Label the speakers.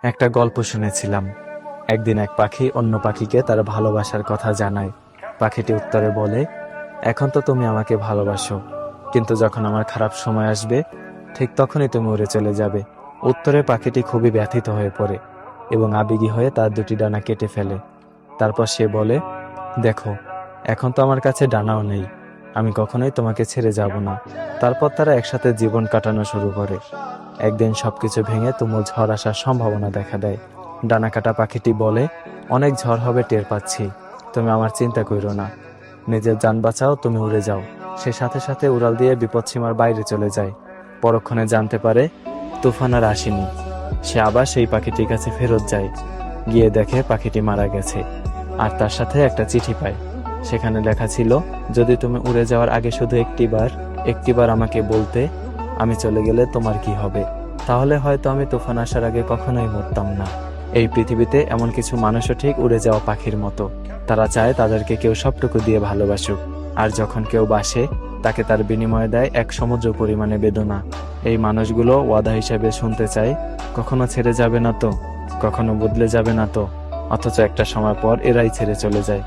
Speaker 1: একটা গল্প শুনেছিলাম। একদিন এক পাখি অন্য পাখিকে তার ভালোবাসার কথা জানায়। পাখিটি উত্তরে বলে, এখন তো তুমি আমাকে ভালোবাসো, কিন্তু যখন আমার খারাপ সময় আসবে ঠিক তখনই তুমি উড়ে চলে যাবে। উত্তরে পাখিটি খুবই ব্যথিত হয়ে পড়ে এবং আবেগী হয়ে তার দুটি ডানা কেটে ফেলে। তারপর সে বলে, দেখো, এখন তো আমার কাছে ডানাও নেই, আমি কখনোই তোমাকে ছেড়ে যাব না। তারপর তারা একসাথে জীবন কাটানো শুরু করে। একদিন সবকিছু ভেঙে তুমুল ঝড় আসার সম্ভাবনা দেখা দেয়। ডানা কাটা পাখিটি বলে, অনেক ঝড় হবে টের পাচ্ছি, তুমি আমার চিন্তা কইরো না, নিজের যান বাঁচাও, তুমি উড়ে যাও। সে সাথে সাথে উড়াল দিয়ে বিপদসীমার বাইরে চলে যায়। পরক্ষণে জানতে পারে তুফান আর আসেনি। সে আবার সেই পাখিটির কাছে ফেরত যায়। গিয়ে দেখে পাখিটি মারা গেছে, আর তার সাথে একটা চিঠি পায়। সেখানে লেখা ছিল, যদি তুমি উড়ে যাওয়ার আগে শুধু একটিবার আমাকে বলতে, আমি চলে গেলে তোমার কি হবে, তাহলে হয়তো আমি তুফান আসার আগে কখনোই মরতাম না। এই পৃথিবীতে এমন কিছু মানুষও ঠিক উড়ে যাওয়া পাখির মতো। তারা চায় তাদেরকে কেউ সবটুকু দিয়ে ভালোবাসুক, আর যখন কেউ বাসে তাকে তার বিনিময়ে দেয় এক সমুদ্র পরিমাণে বেদনা। এই মানুষগুলো ওয়াদা হিসেবে শুনতে চায়, কখনো ছেড়ে যাবে না তো, কখনো বদলে যাবে না তো, অথচ একটা সময় পর এরাই ছেড়ে চলে যায়।